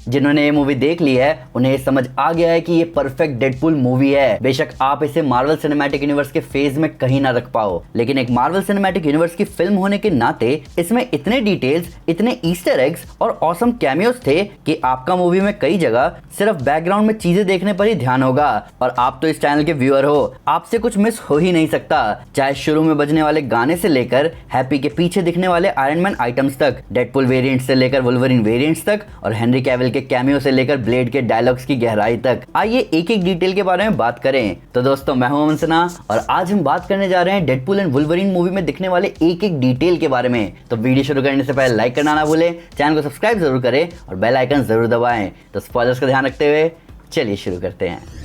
जिन्होंने ये मूवी देख ली है उन्हें समझ आ गया है कि ये परफेक्ट डेडपूल मूवी है। बेशक आप इसे मार्वल सिनेमैटिक यूनिवर्स के फेज में कहीं ना रख पाओ, लेकिन एक मार्वल सिनेमैटिक यूनिवर्स की फिल्म होने के नाते इसमें इतने डिटेल्स, इतने ईस्टर एग्स और ऑसम कैमियोस थे कि आपका मूवी में कई जगह सिर्फ बैकग्राउंड में चीजें देखने पर ही ध्यान होगा। और आप तो इस चैनल के व्यूअर हो, आपसे कुछ मिस हो ही नहीं सकता। चाहे शुरू में बजने वाले गाने से लेकर हैप्पी के पीछे दिखने वाले आयरन मैन आइटम्स तक, डेडपूल वेरिएंट से लेकर वुल्वरीन वेरिएंट्स तक, और हेनरी कैविल के कैमियो से लेकर ब्लेड के डायलॉग्स की गहराई तक। आइए एक एक डिटेल के बारे में बात करें। तो दोस्तों, मैं हूं अमन सिन्हा और आज हम बात करने जा रहे हैं डेडपूल एंड वुल्वरीन मूवी में दिखने वाले एक एक डिटेल के बारे में। तो वीडियो शुरू करने से पहले लाइक करना ना भूलें, चैनल को सब्सक्राइब जरूर करें और बेल आइकन जरूर दबाएं। तो स्पॉयलर्स का ध्यान रखते हुए चलिए शुरू करते हैं।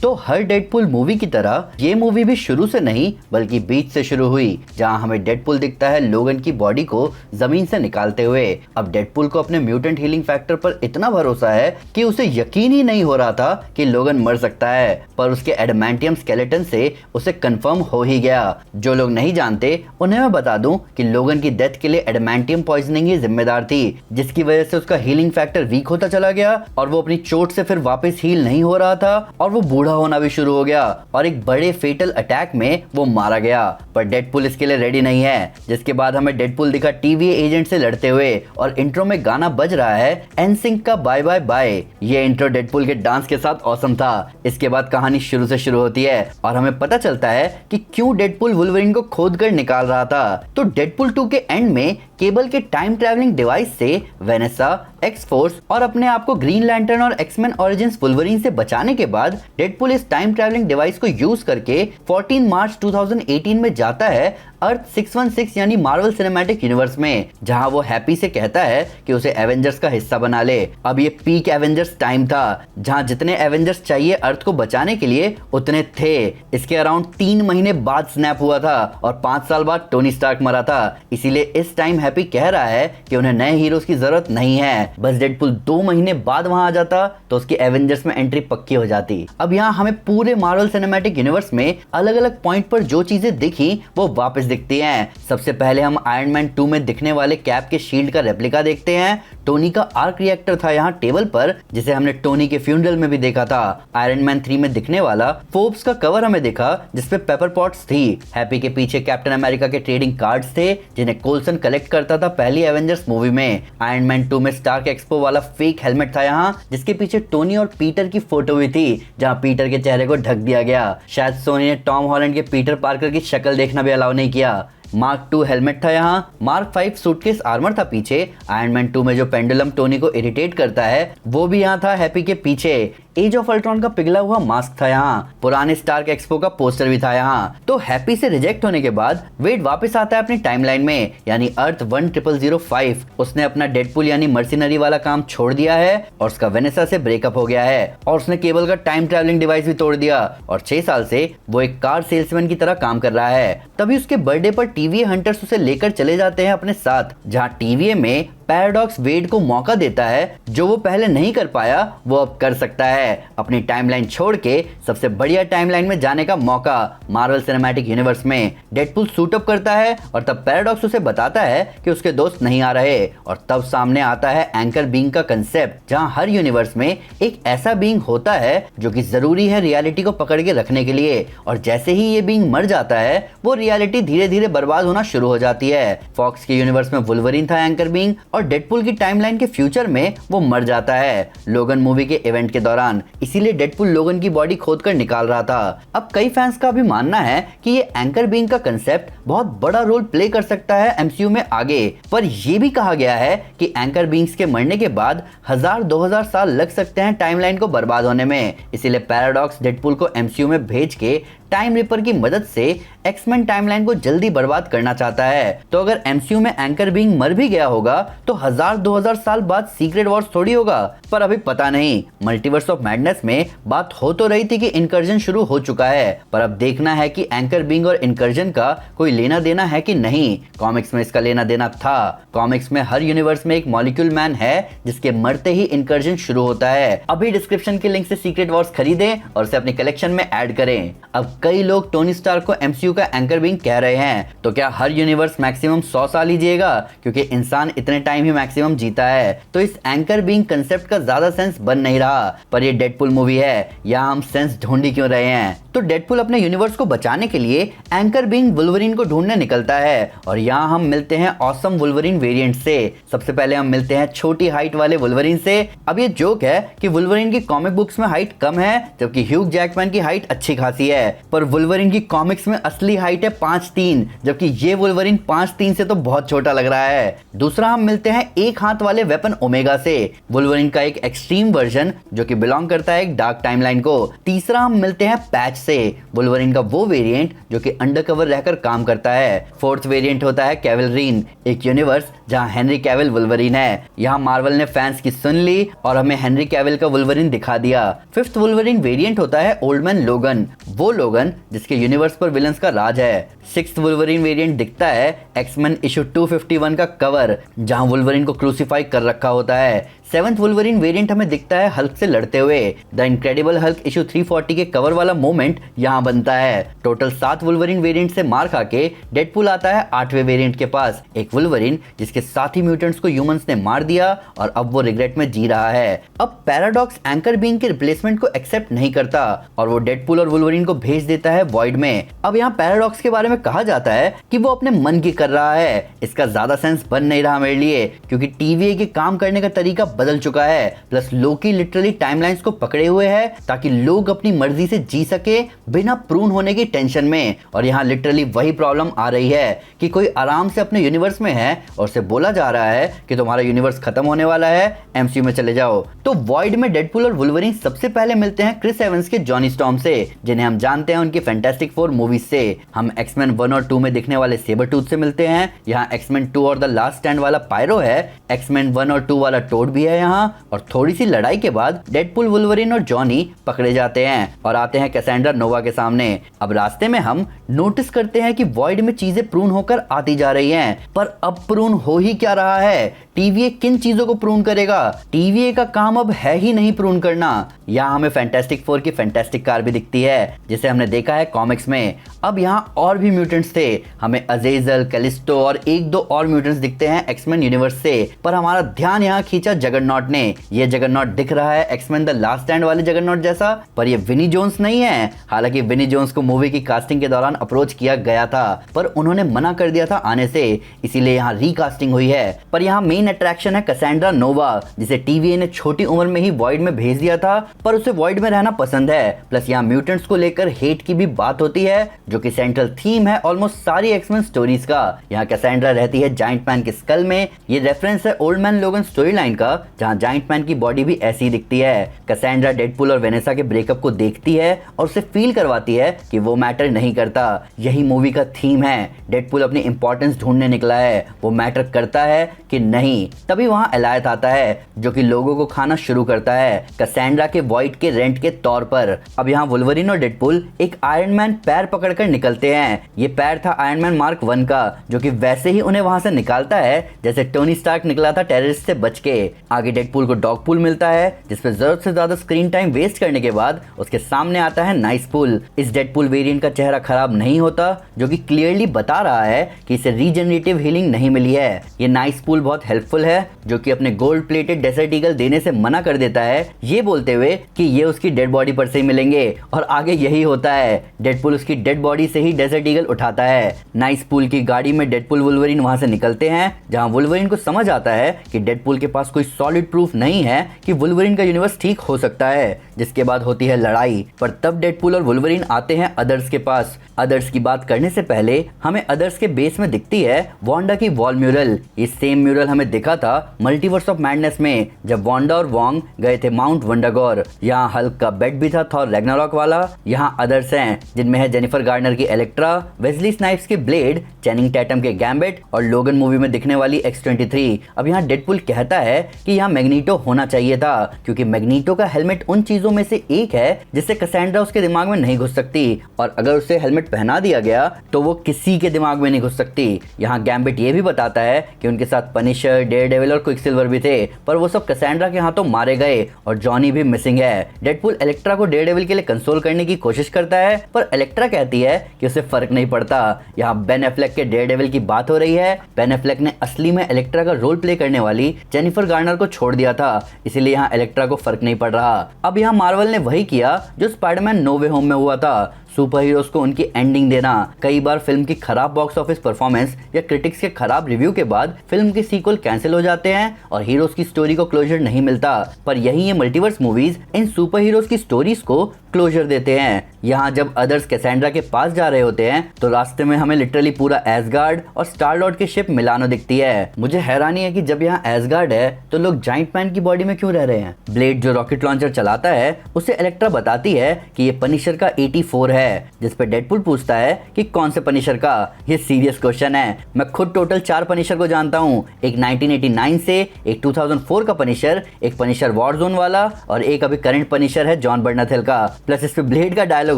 तो हर डेडपूल मूवी की तरह ये मूवी भी शुरू से नहीं बल्कि बीच से शुरू हुई, जहां हमें डेडपूल दिखता है लोगन की बॉडी को जमीन से निकालते हुए। अब डेडपूल को अपने म्यूटेंट हीलिंग फैक्टर पर इतना भरोसा है कि उसे यकीन ही नहीं हो रहा था कि लोगन मर सकता है, पर उसके एडमेंटियम स्केलेटन से उसे कंफर्म हो ही गया। जो लोग नहीं जानते उन्हें मैं बता दूं कि लोगन की डेथ के लिए एडमेंटियम पॉइजनिंग ही जिम्मेदार थी, जिसकी वजह से उसका हीलिंग फैक्टर वीक होता चला गया और वो अपनी चोट से फिर वापस हील नहीं हो रहा था और वो बूढ़ा होना भी शुरू हो गया और एक बड़े फेटल अटैक में वो मारा गया। पर डेडपूल इसके लिए रेडी नहीं है, जिसके बाद हमें डेडपूल दिखा टीवी एजेंट से लड़ते हुए और इंट्रो में गाना बज रहा है एनसिंक का बाय बाय बाय। ये इंट्रो डेडपूल के डांस के साथ ऑसम था। इसके बाद कहानी शुरू से शुरू होती है और हमें पता चलता है कि क्यों डेडपूल वुल्वरीन को खोद कर निकाल रहा था। तो डेडपूल 2 के एंड में केबल के टाइम ट्रैवलिंग डिवाइस से वेनेसा, एक्स फोर्स और अपने आप को ग्रीन लैंटर्न और एक्समैन ओरिजिन्स वुल्वरीन से बचाने के बाद डेडपूल इस टाइम ट्रैवलिंग डिवाइस को यूज करके 14 मार्च 2018 में जाता है अर्थ 616 यानी मार्वल सिनेमैटिक यूनिवर्स में, जहां वो हैप्पी से कहता है कि उसे एवेंजर्स का हिस्सा बना ले। अब ये पीक एवेंजर्स टाइम था, जहां जितने एवेंजर्स चाहिए अर्थ को बचाने के लिए उतने थे। इसके अराउंड 3 महीने बाद स्नैप हुआ था और 5 साल बाद टोनी स्टार्क मरा था। इसीलिए इस टाइम हैप्पी कह रहा है कि उन्हें नए हीरोज की जरूरत नहीं है। बस डेडपूल 2 महीने बाद वहां आ जाता तो उसकी एवेंजर्स में एंट्री पक्की हो जाती। अब यहाँ हमें पूरे मार्वल सिनेमैटिक यूनिवर्स में अलग अलग पॉइंट पर जो चीजें दिखी वो वापस दिखती हैं। सबसे पहले हम आयरन मैन 2 में दिखने वाले कैप के शील्ड का रेप्लिका देखते हैं। टोनी का आर्क रिएक्टर था यहाँ टेबल पर, जिसे हमने टोनी के फ्यूनरल में भी देखा था। आयरन मैन 3 में दिखने वाला फोर्ब्स का कवर हमें दिखा, जिसपे पेपर पॉट्स थी। हैप्पी के पीछे कैप्टन अमेरिका के ट्रेडिंग कार्ड्स थे, जिन्हें कोल्सन कलेक्ट करता था पहली एवेंजर्स मूवी में। आयरन मैन 2 में स्टार्क एक्सपो वाला फेक हेलमेट था यहाँ, जिसके पीछे टोनी और पीटर की फोटो भी थी, जहाँ पीटर के चेहरे को ढक दिया गया। शायद सोनी ने टॉम हॉलैंड के पीटर पार्कर की शक्ल देखना भी अलाउ नहीं किया। मार्क 2 हेलमेट था यहाँ। मार्क 5 सूटकेस आर्मर था पीछे। आयरन मैन 2 में जो पेंडुलम टोनी को इरिटेट करता है वो भी यहाँ था हैप्पी के पीछे। एज ऑफ अल्ट्रॉन का पिघला हुआ मास्क था यहाँ। पुराने स्टार्क एक्सपो का पोस्टर भी था यहाँ। तो हैप्पी से रिजेक्ट होने के बाद वेड वापस आता है अपनी टाइमलाइन में, यानी अर्थ 10005। उसने अपना डेडपूल यानी मर्सिनरी वाला काम छोड़ दिया है और उसका वेनेसा से ब्रेकअप हो गया है और उसने केबल का टाइम ट्रैवलिंग डिवाइस भी तोड़ दिया और 6 साल से वो एक कार सेल्समैन की तरह काम कर रहा है। तभी उसके बर्थडे पर टीवीए हंटर्स उसे लेकर चले जाते हैं अपने साथ, जहां टीवीए में पैराडॉक्स वेड को मौका देता है जो वो पहले नहीं कर पाया वो अब कर सकता है। अपनी टाइमलाइन छोड़ के सबसे बढ़िया टाइमलाइन में जाने का मौका मार्वल सिनेमैटिक यूनिवर्स में। डेडपूल सूट अप करता है और तब पैराडॉक्स उसे बताता है कि उसके दोस्त नहीं आ रहे और तब सामने आता है एंकर बीइंग का कंसेप्ट, जहां हर यूनिवर्स में एक ऐसा बीइंग होता है जो कि जरूरी है रियलिटी को पकड़ के रखने के लिए, और जैसे ही ये बीइंग मर जाता है वो रियलिटी धीरे धीरे बर्बाद होना शुरू हो जाती है। फॉक्स के यूनिवर्स में वुल्वरीन था एंकर बीइंग और डेडपूल की टाइमलाइन के फ्यूचर में वो मर जाता है लोगन मूवी के इवेंट के दौरान। इसीलिए डेडपूल लोगन की बॉडी खोद कर निकाल रहा था। अब कई फैंस का भी मानना है कि ये एंकर बीइंग का कंसेप्ट बहुत बड़ा रोल प्ले कर सकता है एमसीयू में आगे, पर यह भी कहा गया है कि एंकर बीइंग्स के मरने के बाद 1000-2000 साल लग सकते हैं टाइमलाइन को बर्बाद होने में। इसीलिए पैराडॉक्स डेडपूल को एमसीयू में भेज के टाइम रिपर की मदद से एक्समैन टाइमलाइन को जल्दी बर्बाद करना चाहता है। तो अगर एमसीयू में एंकर बीइंग मर भी गया होगा तो 1000-2000 साल बाद सीक्रेट वॉर्स थोड़ी होगा, पर अभी पता नहीं। मल्टीवर्स ऑफ मैडनेस में बात हो तो रही थी कि इनकर्जन शुरू हो चुका है, पर अब देखना है कि एंकर बीइंग और इनकर्जन का कोई लेना देना है कि नहीं। कॉमिक्स में इसका लेना देना था। कॉमिक्स में हर यूनिवर्स में एक मॉलिक्यूल मैन है जिसके मरते ही इनकर्जन शुरू होता है। अभी डिस्क्रिप्शन के लिंक से सीक्रेट वॉर्स खरीदें और उसे अपनी कलेक्शन में ऐड करें। अब कई लोग टोनी स्टार्क को एमसीयू का एंकर बीइंग कह रहे हैं, तो क्या हर यूनिवर्स मैक्सिमम 100 साल ही जिएगा, क्योंकि इंसान इतने टाइम ही मैक्सिमम जीता है। तो इस एंकर बीइंग कंसेप्ट का ज्यादा सेंस बन नहीं रहा। पर ये डेडपुल मूवी है, यहाँ हम सेंस ढूंढ ही क्यों रहे हैं? तो डेडपुल अपने यूनिवर्स को बचाने के लिए एंकर बीइंग वुल्वरीन को ढूंढने निकलता है, और यहाँ हम मिलते हैं ऑसम वुल्वरीन वेरिएंट से। सबसे पहले हम मिलते हैं छोटी हाइट वाले वुल्वरीन से। अब ये जोक है कि वुल्वरीन की कॉमिक बुक्स में हाइट कम है, जबकि ह्यूग जैकमैन की हाइट अच्छी खासी है। पर वुल्वरीन की कॉमिक्स में असली हाइट है 5'3", जबकि ये वुल्वरीन 5'3" से तो बहुत छोटा लग रहा है। दूसरा हम मिलते हैं एक हाथ वाले वेपन ओमेगा से, वुल्वरीन का एक एक्सट्रीम वर्जन जो कि बिलोंग करता है एक डार्क टाइमलाइन को। तीसरा हम मिलते हैं पैच से, वुल्वरीन का वो वेरिएंट जो कि अंडरकवर रहकर काम करता है। फोर्थ वेरिएंट होता है कैवलरीन, एक यूनिवर्स जहां हेनरी कैविल वुल्वरीन है। यहाँ मार्वल ने फैंस की सुन ली और हमें हेनरी कैविल का वुल्वरीन दिखा दिया। फिफ्थ वुल्वरीन वेरिएंट होता है ओल्ड मैन लोगन, वो लोगन जिसके यूनिवर्स पर विलन्स का राज है। सिक्स्थ वुल्वरीन वेरिएंट दिखता है एक्समैन इशू 251 का कवर, जहां वुल्वरीन को क्रूसीफाई कर रखा होता है। सेवंथ वुल्वरीन वेरिएंट हमें दिखता है हल्क से लड़ते हुए, द इनक्रेडिबल हल्क इशू 340 के कवर वाला मोमेंट यहाँ बनता है। टोटल 7 वुल्वरीन वेरिएंट से मार खा के डेडपुल आता है 8वें वेरिएंट के पास, एक वुल्वरीन जिसके साथी म्यूटेंट्स को ह्यूमंस ने मार दिया और अब वो रिग्रेट में जी रहा है। अब पैराडॉक्स एंकर बीइंग के रिप्लेसमेंट को एक्सेप्ट नहीं करता और वो डेडपुल और वुल्वरीन को भेज देता है वॉइड में। अब यहाँ पैराडॉक्स के बारे में कहा जाता है कि वो अपने मन की कर रहा है। इसका ज्यादा सेंस बन नहीं रहा मेरे लिए, क्योंकि टीवीए के काम करने का तरीका बदल चुका है। प्लस लोकी लिटरली टाइमलाइंस को पकड़े हुए है ताकि लोग अपनी मर्जी से जी सके बिना प्रून होने की टेंशन में। और यहाँ लिटरली वही प्रॉब्लम आ रही है कि कोई आराम से अपने यूनिवर्स में है और उसे बोला जा रहा है कि तुम्हारा यूनिवर्स खत्म होने वाला है, एमसीयू में चले जाओ। तो वॉइड में डेडपुल और वुल्वरीन सबसे पहले मिलते हैं क्रिस एवंस के जॉनी स्टॉर्म से, जिन्हें हम जानते हैं उनकी फैंटास्टिक 4 मूवीज से। हम एक्समैन 1 और 2 में दिखने वाले सेबरटूथ से मिलते हैं। यहाँ एक्समैन 2 और द लास्ट स्टैंड वाला पायरो है, एक्समैन 1 और 2 वाला टोड भी है यहाँ। और थोड़ी सी लड़ाई के बाद डेडपुल, वुल्वरीन और जॉनी पकड़े जाते हैं और आते हैं कैसेंड्रा नोवा के सामने। अब रास्ते में हम नोटिस करते हैं कि वॉइड में चीजें प्रून होकर आती जा रही हैं, पर अब प्रून हो ही क्या रहा है? टीवीए किन चीजों को प्रून करेगा? टीवीए का काम अब है ही नहीं प्रून करना। यहाँ हमें फैंटास्टिक 4 की फैंटास्टिक कार भी दिखती है, जिसे हमने देखा है कॉमिक्स में। अब यहाँ और भी म्यूटेंट्स थे, हमें अजेजल, कैलिस्टो और 1-2 और म्यूटेंट्स दिखते हैं एक्समैन यूनिवर्स से। पर हमारा ध्यान यहाँ खींचा जगरनॉट ने। ये जगरनॉट दिख रहा है एक्समैन द लास्ट स्टैंड वाले जगरनॉट जैसा, पर ये विनी जोन्स नहीं है। हालांकि विनी जोन्स को मूवी की कास्टिंग के दौरान अप्रोच किया गया था, पर उन्होंने मना कर दिया था आने से, इसीलिए यहाँ रीकास्टिंग हुई है। पर यहाँ मेन अट्रैक्शन है कैसेंड्रा नोवा, जिसे टीवीए ने छोटी उम्र में ही वॉइड में भेज दिया था, पर उसे वॉइड में रहना पसंद है। प्लस यहाँ म्यूटेंट्स को लेकर हेट की भी बात होती है, जो कि सेंट्रल थीम है ऑलमोस्ट सारी एक्समैन स्टोरीज का। यहाँ कैसेंड्रा रहती है जायंट मैन के स्कल में। ये रेफरेंस है ओल्ड मैन लोगन स्टोरी लाइन का, जहाँ जायंट मैन की बॉडी भी ऐसी ही दिखती है। कैसेंड्रा डेडपुल और वेनेसा के ब्रेकअप को देखती है और उसे फील करवाती है कि वो मैटर नहीं करता। यही मूवी का थीम है। डेडपुल अपनी इंपॉर्टेंस ढूंढने निकला है, वो मैटर करता है कि नहीं। तभी वहाँ एलायत आता है, जो कि लोगों को खाना शुरू करता है कैसेंड्रा के वॉइड के रेंट के तौर पर। अब यहाँ वुल्वरीन और डेडपुल एक आयरन मैन पैर पकड़कर निकलते हैं। ये पैर था आयरन मैन मार्क 1 का, जो कि वैसे ही उन्हें वहां से निकालता है जैसे टोनी स्टार्क निकला था टेररिस्ट से बच के। आगे डेडपुल को डॉगपुल मिलता है, जिसपे जरूरत से ज्यादा स्क्रीन टाइम वेस्ट करने के बाद उसके सामने आता है नाइसपुल। इस डेडपुल वेरिएंट का चेहरा खराब नहीं होता, जो कि क्लियरली बता रहा है कि इसे रीजनरेटिव हीलिंग नहीं मिली है। ये नाइसपुल बहुत हेल्पफुल है, जो कि अपने गोल्ड प्लेटेड डेजर्ट ईगल देने से मना कर देता है, ये बोलते हुए कि ये उसकी डेड बॉडी पर से ही मिलेंगे। और आगे यही होता है, डेडपुल उसकी डेड बॉडी से ही डेजर्ट ईगल उठाता है। नाइसपुल की गाड़ी में डेडपुल वुल्वरीन वहां से निकलते हैं, जहां वुल्वरीन को समझ आता है कि डेडपुल के पास कोई सॉलिड प्रूफ नहीं है कि वुल्वरीन का यूनिवर्स ठीक हो सकता है, जिसके बाद होती है लड़ाई। पर तब डेडपुल और वुल्वरीन आते हैं अदर्स के पास। अदर्स की बात करने से पहले हमें अदर्स के बेस में दिखती है वांडा की वॉल म्यूरल। ये सेम म्यूरल हमें दिखा था मल्टीवर्स ऑफ मैडनेस में, जब वांडा और वोंग गए थे माउंट वंडागोर। यहाँ हल्क का बेड भी था थॉर रैग्नारॉक वाला। यहाँ अदर्स हैं, जिनमें है जेनिफर गार्नर की इलेक्ट्रा, वेस्ली स्नाइप्स की ब्लेड, चैनिंग टैटम के गैम्बिट और लोगन मूवी में दिखने वाली X-23। अब यहाँ डेडपुल कहता है कि कि यहाँ मैग्नीटो होना चाहिए था, क्योंकि मैग्नीटो का हेलमेट उन चीजों में से एक है जिससे कैसेंड्रा उसके दिमाग में नहीं घुस सकती, और अगर उसे हेलमेट पहना दिया गया तो वो किसी के दिमाग में नहीं घुस सकती। यहाँ गैम्बिट ये भी बताता है कि उनके साथ पनिशर, डेयरडेविल और क्विकसिल्वर भी थे, पर वो सब कैसेंड्रा के हाथों मारे गए और जॉनी भी मिसिंग है। डेडपूल इलेक्ट्रा को डेयरडेविल के लिए कंसोल करने की कोशिश करता है, पर इलेक्ट्रा कहती है कि उसे फर्क नहीं पड़ता। यहाँ बेन एफ्लेक के डेयरडेविल की बात हो रही है। बेन एफ्लेक ने असली में इलेक्ट्रा का रोल प्ले करने वाली जेनिफर गार्नर को छोड़ दिया था, इसीलिए यहाँ इलेक्ट्रा को फर्क नहीं पड़ रहा। अब यहाँ मार्वल ने वही किया जो स्पाइडरमैन नो वे होम में हुआ था, सुपर हीरोज को उनकी एंडिंग देना। कई बार फिल्म की खराब बॉक्स ऑफिस परफॉर्मेंस या क्रिटिक्स के खराब रिव्यू के बाद फिल्म के सीक्वल कैंसिल हो जाते हैं और हीरोज की स्टोरी को क्लोजर नहीं मिलता, पर यही ये मल्टीवर्स मूवीज इन सुपर हीरोज की स्टोरीज को क्लोजर देते हैं। यहाँ जब अदर्स कैसेंड्रा के पास जा रहे होते हैं तो रास्ते में हमें लिटरली पूरा एसगार्ड और स्टार लॉर्ड की शिप मिलानो दिखती है। मुझे हैरानी है कि जब यहाँ एसगार्ड है तो लोग जाइंट मैन की बॉडी में क्यों रह रहे हैं। ब्लेड जो रॉकेट लॉन्चर चलाता है उसे इलेक्ट्रा बताती है कि ये पनिशर का 84 है, जिस पे डेडपूल पूछता है कि कौन से पनिशर का। ये सीरियस क्वेश्चन है। मैं खुद टोटल 4 पनिशर को जानता हूँ, एक 1989 से, एक 2004 का पनिशर, एक पनिशर वॉरजोन वाला और एक अभी करंट पनिशर है जॉन बर्नाथेल का। प्लस इस पे ब्लेड का डायलॉग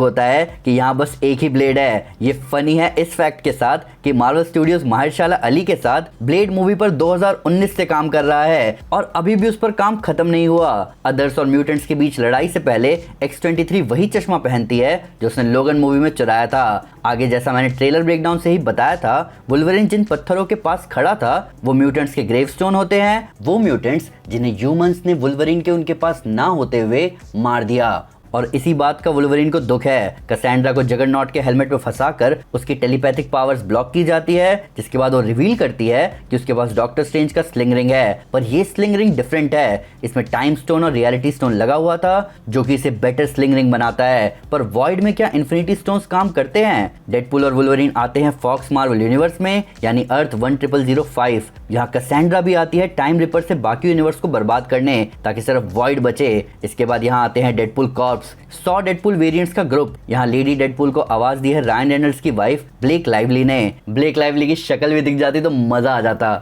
होता है कि यहाँ बस एक ही ब्लेड है। ये फनी है इस फैक्ट के साथ कि मार्वल स्टूडियोज माहिरशाला अली के साथ ब्लेड मूवी पर 2019 से काम कर रहा है और अभी भी उस पर काम खत्म नहीं हुआ। अदर्स और म्यूटेंट्स के बीच लड़ाई से पहले X-23 वही चश्मा पहनती है जो उसने लोगन मूवी में चुराया था। आगे जैसा मैंने ट्रेलर ब्रेकडाउन से ही बताया था, वुल्वरिन जिन पत्थरों के पास खड़ा था वो म्यूटेंट्स के ग्रेवस्टोन होते हैं, वो म्यूटेंट्स जिन्हें ह्यूमंस ने वुल्वरिन के उनके पास ना होते हुए मार दिया। और इसी बात का वुल्वरिन को दुख है। कैसेंड्रा को जगरनॉट के हेलमेट में फंसाकर उसकी टेलीपैथिक पावर्स ब्लॉक की जाती है, जिसके बाद वो रिवील करती है कि उसके पास डॉक्टर स्ट्रेंज का स्लिंग रिंग है, पर ये स्लिंग रिंग डिफरेंट है। इसमें टाइम स्टोन और रियलिटी स्टोन लगा हुआ था जो कि इसे बेटर स्लिंग रिंग बनाता है। पर वॉइड में क्या इन्फिनिटी स्टोन्स काम करते हैं? डेडपूल और वुल्वरिन आते हैं फॉक्स मार्वल यूनिवर्स में, यानी अर्थ 10005। यहाँ कैसेंड्रा भी आती है टाइम रिपर से बाकी यूनिवर्स को बर्बाद करने ताकि सिर्फ वॉइड बचे। इसके बाद यहाँ आते हैं डेडपूल कॉर्प्स, 100 डेडपूल वेरिएंट्स का ग्रुप। यहाँ लेडी डेडपूल को आवाज दी है रायन रेनल्ड्स की वाइफ ब्लेक लाइवली ने। ब्लेक लाइवली की शक्ल भी दिख जाती तो मजा आ जाता।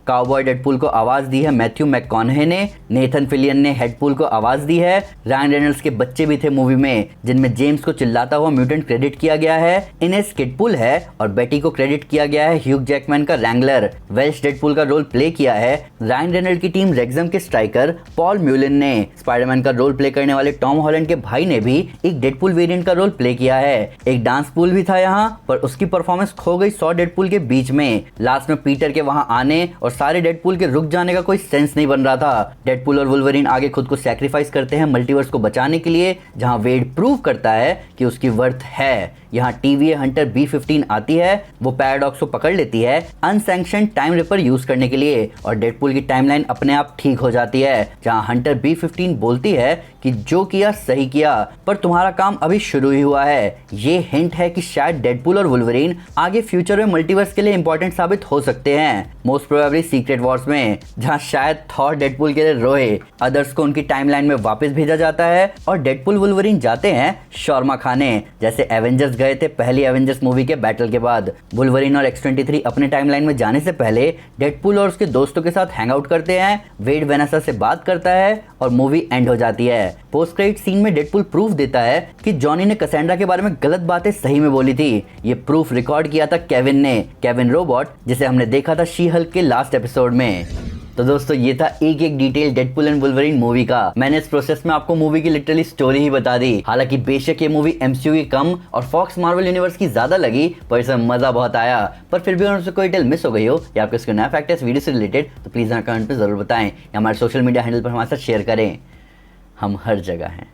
काउबॉय डेडपूल को आवाज दी है मैथ्यू मैककॉनहे ने। नेथन फिलियन ने हेडपूल को आवाज दी है। रायन रेनल्ड्स के बच्चे भी थे मूवी में, जिनमें जेम्स को चिल्लाता हुआ म्यूटेंट क्रेडिट किया गया है, इनेस किडपूल है और बेटी को क्रेडिट किया गया है ह्यूग जैकमैन का रैंगलर। वेल्श डेडपूल का रोल प्ले किया है रायन रेनल्ड की टीम रेक्सम के स्ट्राइकर पॉल म्यूलिन ने। स्पाइडरमैन का रोल प्ले करने वाले टॉम हॉलैंड के भाई ने भी एक डेडपूल वेरिएंट का रोल प्ले किया है। एक डांस पूल भी था यहाँ, पर उसकी परफॉर्मेंस खो गई 100 डेडपूल के बीच में। लास्ट में पीटर के वहां आने और सारे डेडपूल के रुक जाने का कोई सेंस नहीं बन रहा था। डेडपूल और वुल्वरिन आगे खुद को सैक्रिफाइस करते हैं मल्टीवर्स को बचाने के लिए, जहां वेड प्रूव करता है कि उसकी वर्थ है। यहाँ TVA हंटर B15 आती है, वो पैराडॉक्स को पकड़ लेती है अनसैंक्शन टाइम रिपर यूज करने के लिए और डेडपूल की टाइमलाइन अपने आप ठीक हो जाती है, जहाँ हंटर B15 बोलती है कि जो किया सही किया, पर तुम्हारा काम अभी शुरू ही हुआ है। ये हिंट है कि शायद डेडपूल और वुल्वरिन आगे फ्यूचर में मल्टीवर्स के लिए इंपॉर्टेंट साबित हो सकते हैं, मोस्ट प्रोबेबली सीक्रेट वॉर्स में, जहाँ शायद थॉर डेडपूल के लिए रोए। अदर्स को उनकी टाइमलाइन में वापस भेजा जाता है और डेडपूल वुल्वरिन जाते हैं शॉर्मा खाने, जैसे एवेंजर्स गए थे पहली एवेंजर्स मूवी के बैटल के बाद। वुल्वरिन और X-23 अपने टाइमलाइन में जाने से पहले डेडपूल और उसके दोस्तों के साथ हैंग आउट करते हैं। वेड वेनेसा से बात करता है और मूवी एंड हो जाती है। पोस्ट क्रेडिट सीन में डेडपूल प्रूफ देता है कि जॉनी ने कैसेंड्रा के बारे में गलत बातें सही में बोली थी। ये प्रूफ रिकॉर्ड किया था केविन ने, केविन रोबोट, जिसे हमने देखा था शी हल्क के लास्ट एपिसोड में। तो दोस्तों ये था एक एक detail Deadpool and Wolverine movie का। मैंने इस प्रोसेस में आपको मूवी की लिटरली स्टोरी ही बता दी। हालांकि बेशक ये मूवी MCU की कम और फॉक्स मार्वल यूनिवर्स की ज्यादा लगी, पर इसमें मजा बहुत आया। पर फिर भी उनसे कोई डिटेल मिस हो गई हो या आपको इसका नया फैक्ट है इस वीडियो से रिलेटेड, तो प्लीज कमेंट पे जरूर बताएं या हमारे सोशल मीडिया हैंडल पर हमारे साथ शेयर करें। हम हर जगह हैं।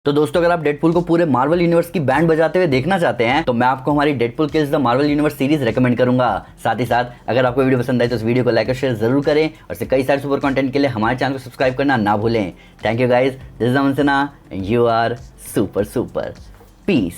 तो दोस्तों अगर आप डेडपूल को पूरे मार्वल यूनिवर्स की बैंड बजाते हुए देखना चाहते हैं तो मैं आपको हमारी Deadpool kills the Marvel universe series recommend करूंगा। साथ ही साथ अगर आपको वीडियो पसंद आए तो इस वीडियो को लाइक और शेयर जरूर करें और इससे कई सारे सुपर कंटेंट के लिए हमारे चैनल को सब्सक्राइब करना ना भूलें। Thank you guys, this is Aman Sinha, you are super super, piece.